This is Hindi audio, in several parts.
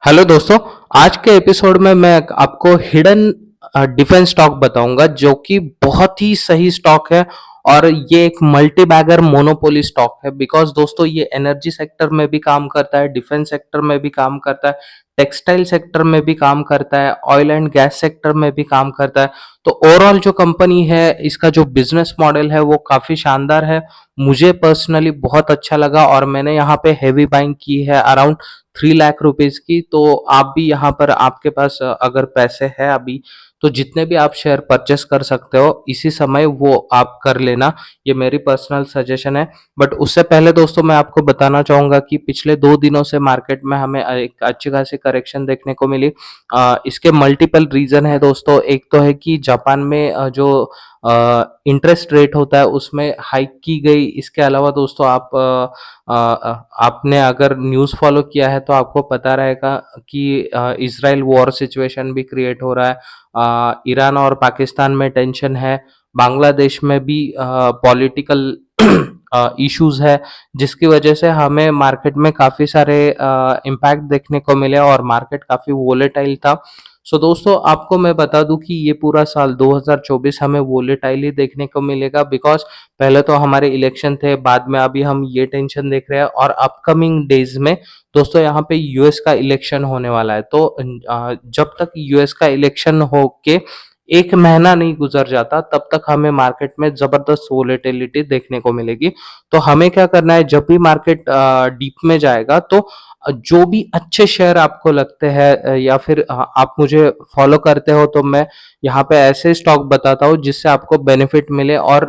हेलो दोस्तों। आज के एपिसोड में मैं आपको हिडन डिफेंस स्टॉक बताऊंगा जो कि बहुत ही सही स्टॉक है। और ये एक मल्टी बैगर मोनोपोली स्टॉक है बिकॉज दोस्तों ये एनर्जी सेक्टर में भी काम करता है, डिफेंस सेक्टर में भी काम करता है, टेक्सटाइल सेक्टर में भी काम करता है, ऑयल एंड गैस सेक्टर में भी काम करता है। तो ओवरऑल जो कंपनी है, इसका जो बिजनेस मॉडल है वो काफी शानदार है। मुझे पर्सनली बहुत अच्छा लगा और मैंने यहाँ पे हेवी बाइंग की है अराउंड 3 लाख रुपीज की। तो आप भी यहाँ पर आपके पास अगर पैसे है अभी, तो जितने भी आप शेयर परचेस कर सकते हो इसी समय वो आप कर लेना। ये मेरी पर्सनल सजेशन है। बट उससे पहले दोस्तों मैं आपको बताना चाहूंगा कि पिछले 2 दिनों से मार्केट में हमें एक अच्छी खासी करेक्शन देखने को मिली। इसके मल्टीपल रीजन है दोस्तों। एक तो है कि जापान में जो इंटरेस्ट रेट होता है उसमें हाइक की गई। इसके अलावा दोस्तों आपने अगर न्यूज़ फॉलो किया है तो आपको पता रहेगा कि इजराइल वॉर सिचुएशन भी क्रिएट हो रहा है। ईरान और पाकिस्तान में टेंशन है। बांग्लादेश में भी पॉलिटिकल इश्यूज है, जिसकी वजह से हमें मार्केट में काफी सारे इम्पैक्ट देखने को मिले और मार्केट काफी वोलेटाइल था। सो दोस्तों आपको मैं बता दूं कि ये पूरा साल 2024 हमें वोलेटाइल ही देखने को मिलेगा बिकॉज पहले तो हमारे इलेक्शन थे, बाद में अभी हम ये टेंशन देख रहे हैं और अपकमिंग डेज में दोस्तों यहाँ पे यूएस का इलेक्शन होने वाला है। तो जब तक यूएस का इलेक्शन हो के 1 महीना नहीं गुजर जाता तब तक हमें मार्केट में जबरदस्त वोलेटिलिटी देखने को मिलेगी। तो हमें क्या करना है, जब भी मार्केट डीप में जाएगा तो जो भी अच्छे शेयर आपको लगते हैं या फिर आप मुझे फॉलो करते हो तो मैं यहाँ पे ऐसे स्टॉक बताता हूँ जिससे आपको बेनिफिट मिले। और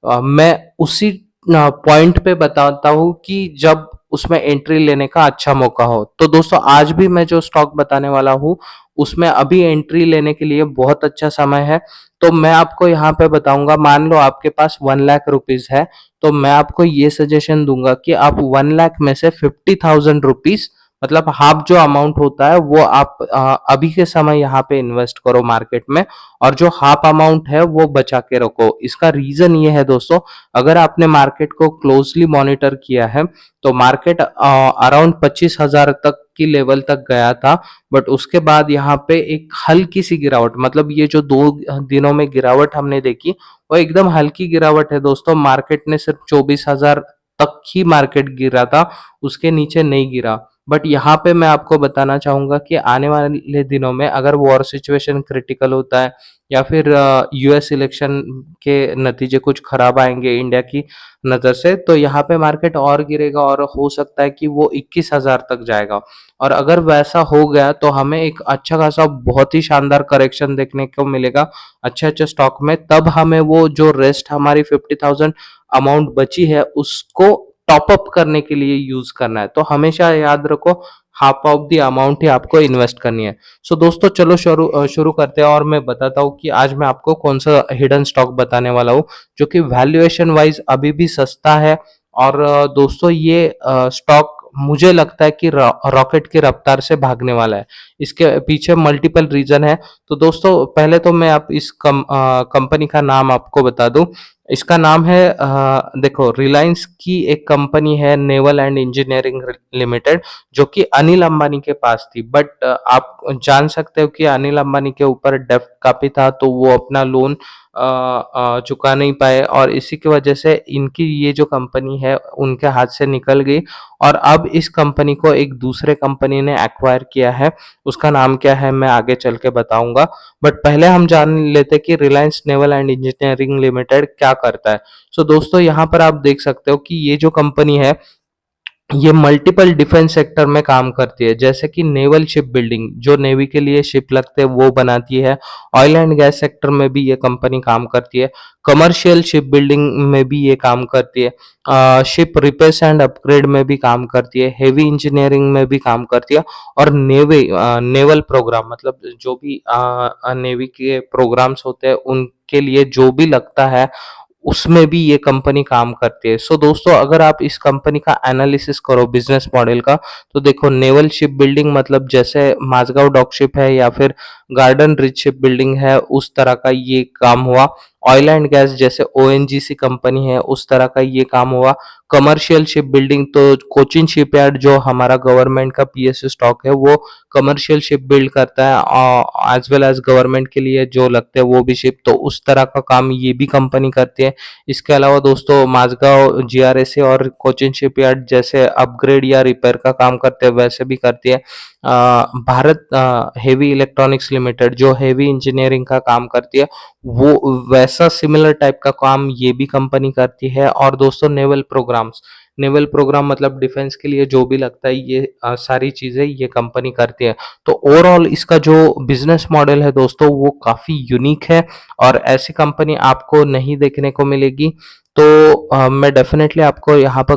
मैं उसी पॉइंट पे बताता हूँ कि जब उसमें एंट्री लेने का अच्छा मौका हो। तो दोस्तों आज भी मैं जो स्टॉक बताने वाला हूँ उसमें अभी एंट्री लेने के लिए बहुत अच्छा समय है। तो मैं आपको यहाँ पे बताऊंगा, मान लो आपके पास 1 लाख रुपीज है, तो मैं आपको ये सजेशन दूंगा कि आप 1 लाख में से 50,000 रुपीज मतलब हाफ जो अमाउंट होता है वो आप अभी के समय यहाँ पे इन्वेस्ट करो मार्केट में। और जो हाफ अमाउंट है वो बचा के रखो। इसका रीजन ये है दोस्तों, अगर आपने मार्केट को क्लोजली मॉनिटर किया है तो मार्केट अराउंड 25,000 तक की लेवल तक गया था। बट उसके बाद यहाँ पे एक हल्की सी गिरावट, मतलब ये जो 2 दिनों में गिरावट हमने देखी वो एकदम हल्की गिरावट है दोस्तों। मार्केट ने सिर्फ 24,000 तक ही मार्केट गिरा था, उसके नीचे नहीं गिरा। बट यहाँ पे मैं आपको बताना चाहूंगा कि आने वाले दिनों में अगर वॉर सिचुएशन क्रिटिकल होता है या फिर यूएस इलेक्शन के नतीजे कुछ खराब आएंगे इंडिया की नजर से, तो यहाँ पे मार्केट और गिरेगा और हो सकता है कि वो 21,000 तक जाएगा। और अगर वैसा हो गया तो हमें एक अच्छा खासा बहुत ही शानदार करेक्शन देखने को मिलेगा अच्छे अच्छे स्टॉक में। तब हमें वो जो रेस्ट हमारी 50,000 अमाउंट बची है उसको टॉप अप करने के लिए यूज करना है। तो हमेशा याद रखो, हाफ ऑफ द अमाउंट ही आपको इन्वेस्ट करनी है। सो दोस्तों चलो शुरू करते हैं और मैं बताता हूँ कि आज मैं आपको कौन सा हिडन स्टॉक बताने वाला हूँ जो कि वैल्यूएशन वाइज अभी भी सस्ता है। और दोस्तों ये स्टॉक मुझे लगता है कि रॉकेट की रफ्तार से भागने वाला है। इसके पीछे मल्टीपल रीजन है। तो दोस्तों पहले तो मैं आप इस कंपनी का नाम आपको बता दूं। इसका नाम है देखो, रिलायंस की एक कंपनी है नेवल एंड इंजीनियरिंग लिमिटेड, जो कि अनिल अंबानी के पास थी। बट आप जान सकते हो कि अनिल अंबानी के ऊपर डेब्ट काफी था, तो वो अपना लोन चुका नहीं पाए और इसी की वजह से इनकी ये जो कंपनी है उनके हाथ से निकल गई। और अब इस कंपनी को एक दूसरे कंपनी ने एक्वायर किया है। उसका नाम क्या है मैं आगे चल के बताऊंगा। बट पहले हम जान लेते कि Reliance naval and engineering limited क्या करता है। सो दोस्तों यहाँ पर आप देख सकते हो कि ये जो कंपनी है ये मल्टीपल डिफेंस सेक्टर में काम करती है, जैसे कि नेवल शिप बिल्डिंग, जो नेवी के लिए शिप लगते हैं वो बनाती है। ऑयल एंड गैस सेक्टर में भी ये कंपनी काम करती है। कमर्शियल शिप बिल्डिंग में भी ये काम करती है। शिप रिपेयर्स एंड अपग्रेड में भी काम करती है। हेवी इंजीनियरिंग में भी काम करती है। और नेवल प्रोग्राम, मतलब जो भी नेवी के प्रोग्राम्स होते हैं उनके लिए जो भी लगता है उसमें भी ये कंपनी काम करती है। सो दोस्तों अगर आप इस कंपनी का एनालिसिस करो बिजनेस मॉडल का, तो देखो नेवल शिप बिल्डिंग मतलब जैसे माझगांव डॉक शिप है या फिर गार्डन रिच शिप बिल्डिंग है, उस तरह का ये काम हुआ। ऑयल एंड गैस जैसे ओएनजीसी कंपनी है उस तरह का ये काम हुआ। कमर्शियल शिप बिल्डिंग तो कोचिन शिपयार्ड जो हमारा गवर्नमेंट का पीएसयू स्टॉक है वो कमर्शियल शिप बिल्ड करता है एज वेल एज गवर्नमेंट के लिए जो लगते हैं वो भी शिप, तो उस तरह का काम ये भी कंपनी करती है। इसके अलावा दोस्तों माझगांव जीआरएसए और कोचिन शिपयार्ड जैसे अपग्रेड या रिपेयर का काम करते हैं वैसे भी करती है। भारत हेवी इलेक्ट्रॉनिक्स लिमिटेड जो हेवी इंजीनियरिंग का काम करती है वो वैसा सिमिलर टाइप का काम ये भी कंपनी करती है। और दोस्तों नेवल प्रोग्राम मतलब डिफेंस के लिए जो भी लगता है ये सारी चीजें ये कंपनी करती है। तो ओवरऑल इसका जो बिजनेस मॉडल है दोस्तों वो काफी यूनिक है और ऐसी कंपनी आपको नहीं देखने को मिलेगी। तो मैं डेफिनेटली आपको यहाँ पर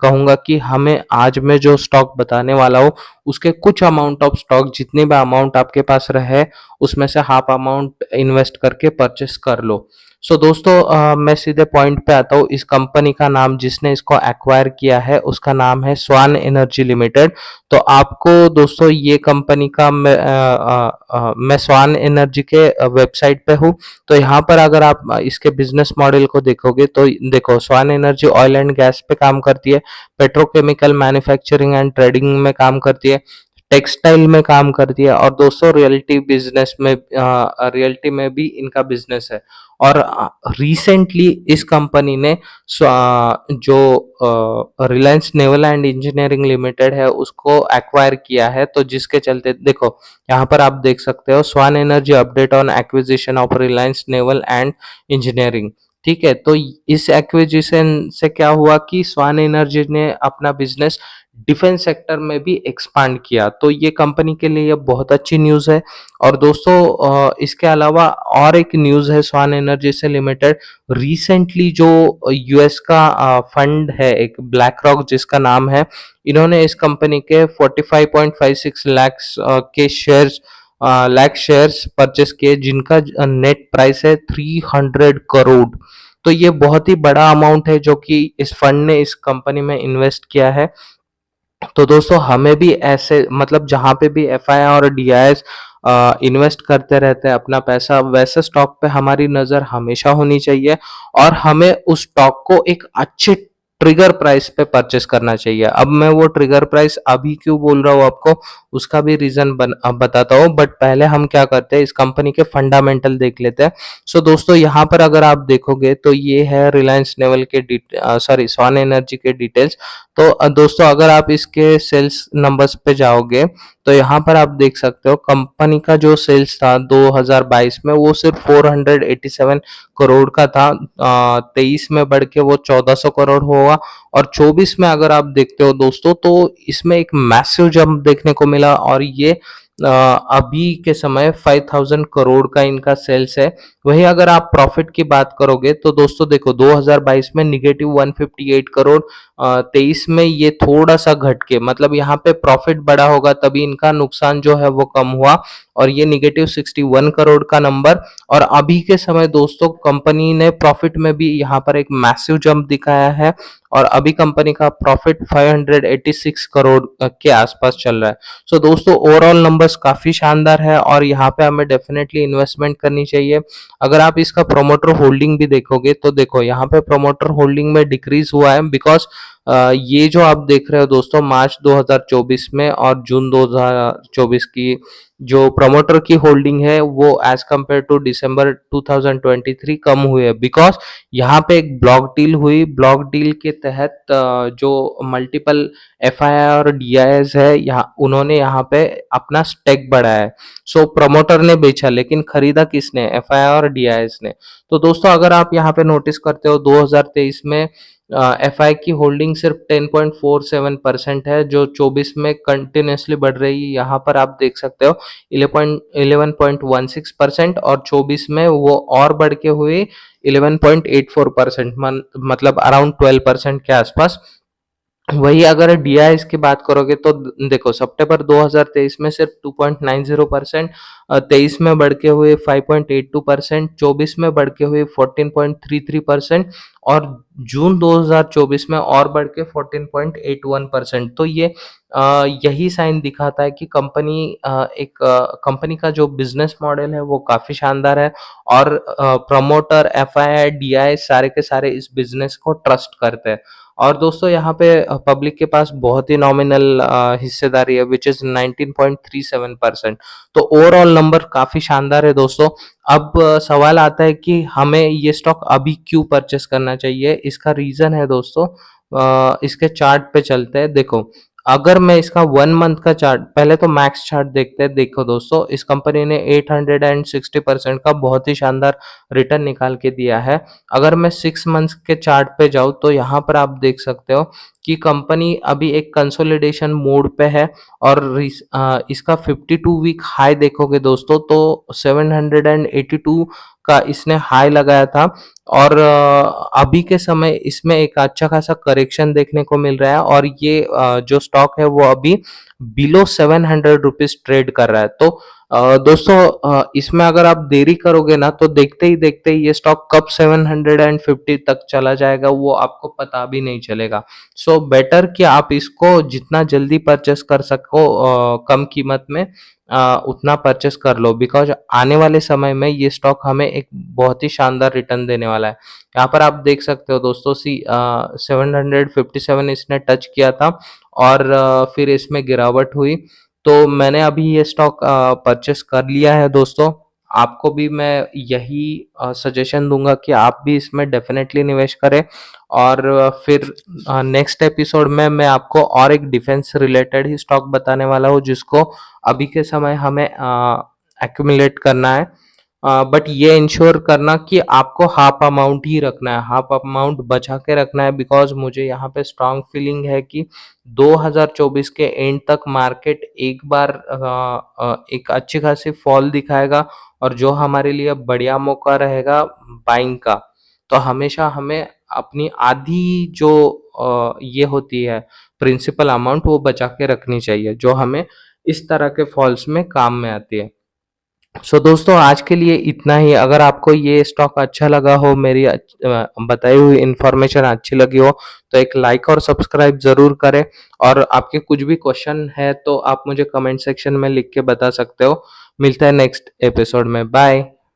कहूंगा कि हमें आज मैं जो स्टॉक बताने वाला हूँ उसके कुछ अमाउंट ऑफ स्टॉक जितने भी अमाउंट आपके पास रहे उसमें से हाफ अमाउंट इन्वेस्ट करके परचेस कर लो। सो दोस्तों मैं सीधे पॉइंट पे आता हूँ। इस कंपनी का नाम जिसने इसको एक्वायर किया है उसका नाम है स्वान एनर्जी लिमिटेड। तो आपको दोस्तों ये कंपनी का मैं स्वान एनर्जी के वेबसाइट पे हूँ। तो यहाँ पर अगर आप इसके बिजनेस मॉडल को देखोगे तो देखो स्वान एनर्जी ऑयल एंड गैस पे काम करती है, पेट्रोकेमिकल मैन्युफैक्चरिंग एंड ट्रेडिंग में काम करती है, टेक्सटाइल में काम करती है और दोस्तों रियल्टी में भी इनका बिजनेस है। और रिसेंटली इस कंपनी ने जो Reliance naval and engineering limited है उसको एक्वायर किया है। तो जिसके चलते देखो यहाँ पर आप देख सकते हो Swan energy update on acquisition of Reliance naval and engineering. ठीक है, तो इस एक्विजिशन से क्या हुआ कि स्वान एनर्जी ने अपना बिजनेस डिफेंस सेक्टर में भी एक्सपांड किया, तो ये कंपनी के लिए बहुत अच्छी न्यूज़ है। और दोस्तों इसके अलावा और एक न्यूज़ है स्वान एनर्जी से लिमिटेड। रिसेंटली जो यूएस का फंड है एक ब्लैक रॉक जिसका नाम है, इन्होंने इस कंपनी के 45.56 लाख शेयर्स परचेस किए जिनका नेट प्राइस है 300 करोड़। तो ये बहुत ही बड़ा अमाउंट है जो कि इस फंड ने इस कंपनी में इन्वेस्ट किया है। तो दोस्तों हमें भी ऐसे मतलब जहाँ पे भी एफआई और डीआईएस इन्वेस्ट करते रहते हैं अपना पैसा, वैसे स्टॉक पे हमारी नज़र हमेशा होनी चाहिए और हमें उस स्टॉक को एक अच्छे ट्रिगर प्राइस पे परचेस करना चाहिए। अब मैं वो ट्रिगर प्राइस अभी क्यों बोल रहा हूँ आपको उसका भी रीजन बताता हूँ, बट पहले हम क्या करते हैं इस कंपनी के फंडामेंटल देख लेते हैं। सो दोस्तों यहाँ पर अगर आप देखोगे तो ये है रिलायंस नेवल के सॉरी स्वान एनर्जी के डिटेल्स। तो दोस्तों अगर आप इसके सेल्स नंबर्स पे जाओगे तो यहाँ पर आप देख सकते हो कंपनी का जो सेल्स था 2022 में वो सिर्फ 487 करोड़ का था, 23 में बढ़ के वो 1400 करोड़ हुआ और 24 में अगर आप देखते हो दोस्तों तो इसमें एक मैसिव जंप देखने को मिला और ये अभी के समय 5000 करोड़ का इनका सेल्स है। वहीं अगर आप प्रॉफिट की बात करोगे तो दोस्तों देखो 2022 में निगेटिव 158 करोड़, 23 में ये थोड़ा सा घट के मतलब यहाँ पे प्रॉफिट बड़ा होगा तभी इनका नुकसान जो है वो कम हुआ और ये निगेटिव 61 करोड़ का नंबर। और अभी के समय दोस्तों कंपनी ने प्रॉफिट में भी यहाँ पर एक मैसिव जंप दिखाया है और अभी कंपनी का प्रॉफिट 586 करोड़ के आसपास चल रहा है। सो दोस्तों ओवरऑल नंबर्स काफी शानदार है और यहाँ पे हमें डेफिनेटली इन्वेस्टमेंट करनी चाहिए। अगर आप इसका प्रोमोटर होल्डिंग भी देखोगे तो देखो यहाँ पे प्रोमोटर होल्डिंग में डिक्रीज हुआ है बिकॉज ये जो आप देख रहे हो दोस्तों मार्च 2024 में और जून 2024 की जो प्रमोटर की होल्डिंग है वो एज कंपेयर टू दिसंबर 2023 कम हुई है बिकॉज यहाँ पे एक ब्लॉक डील हुई। ब्लॉक डील के तहत जो मल्टीपल एफआईआई और डीआईएस है यहाँ उन्होंने यहाँ पे अपना स्टेक बढ़ाया है। सो प्रमोटर ने बेचा लेकिन खरीदा किसने, एफआईआई और डीआईएस ने। तो दोस्तों अगर आप यहाँ पे नोटिस करते हो 2023 में एफआई की होल्डिंग सिर्फ 10.47% है जो 24 में कंटिन्यूसली बढ़ रही है। यहाँ पर आप देख सकते हो 11.16% और 24 में वो और बढ़ के हुए 11.84%, मतलब अराउंड 12% के आसपास वही अगर डीआईएस की बात करोगे तो देखो सितंबर 2023 में सिर्फ 2.90%, 23 में बढ़ के हुए 5.82%, 24 में बढ़ के हुए 14.33% और जून 2024 में और बढ़ के 14.81%। तो ये यही साइन दिखाता है कि कंपनी का जो बिजनेस मॉडल है वो काफी शानदार है और प्रमोटर, एफआईआई, डीआईएस सारे के सारे इस बिजनेस को ट्रस्ट करते हैं। और दोस्तों यहाँ पे पब्लिक के पास बहुत ही नॉमिनल हिस्सेदारी है विच इज 19.37%। तो ओवरऑल नंबर काफी शानदार है दोस्तों। अब सवाल आता है कि हमें ये स्टॉक अभी क्यों परचेस करना चाहिए। इसका रीजन है दोस्तों, इसके चार्ट पे चलते हैं। देखो, अगर मैं इसका 1 मंथ का चार्ट, पहले तो मैक्स चार्ट देखते हैं। देखो दोस्तों, इस कंपनी ने 860% का बहुत ही शानदार रिटर्न निकाल के दिया है। अगर मैं 6 मंथ्स के चार्ट पे जाऊँ तो यहाँ पर आप देख सकते हो कि कंपनी अभी एक कंसोलिडेशन मोड पे है और इसका 52 वीक हाई देखोगे दोस्तों तो 782 का इसने हाई लगाया था और अभी के समय इसमें एक अच्छा खासा करेक्शन देखने को मिल रहा है और ये जो स्टॉक है वो अभी बिलो 700 रुपीज ट्रेड कर रहा है। तो दोस्तों, इसमें अगर आप देरी करोगे ना तो देखते ही ये स्टॉक कब 750 तक चला जाएगा वो आपको पता भी नहीं चलेगा। सो बेटर कि आप इसको जितना जल्दी परचेस कर सको कम कीमत में उतना परचेस कर लो, बिकॉज आने वाले समय में ये स्टॉक हमें एक बहुत ही शानदार रिटर्न देने वाला है। यहाँ पर आप देख सकते हो दोस्तों, 757 इसने टच किया था और फिर इसमें गिरावट हुई। तो मैंने अभी ये स्टॉक परचेस कर लिया है दोस्तों। आपको भी मैं यही सजेशन दूंगा कि आप भी इसमें डेफिनेटली निवेश करें। और फिर नेक्स्ट एपिसोड में मैं आपको और एक डिफेंस रिलेटेड ही स्टॉक बताने वाला हूँ जिसको अभी के समय हमें एक्यूमुलेट करना है। बट ये इंश्योर करना कि आपको हाफ अमाउंट ही रखना है, हाफ अमाउंट बचा के रखना है, बिकॉज मुझे यहाँ पे स्ट्रांग फीलिंग है कि 2024 के एंड तक मार्केट एक बार एक अच्छी खासी फॉल दिखाएगा और जो हमारे लिए बढ़िया मौका रहेगा बाइंग का। तो हमेशा हमें अपनी आधी जो ये होती है प्रिंसिपल अमाउंट वो बचा के रखनी चाहिए जो हमें इस तरह के फॉल्स में काम में आती है। सो दोस्तों, आज के लिए इतना ही। अगर आपको ये स्टॉक अच्छा लगा हो, मेरी बताई हुई इन्फॉर्मेशन अच्छी लगी हो तो एक लाइक और सब्सक्राइब जरूर करें। और आपके कुछ भी क्वेश्चन है तो आप मुझे कमेंट सेक्शन में लिख के बता सकते हो। मिलता है नेक्स्ट एपिसोड में। बाय।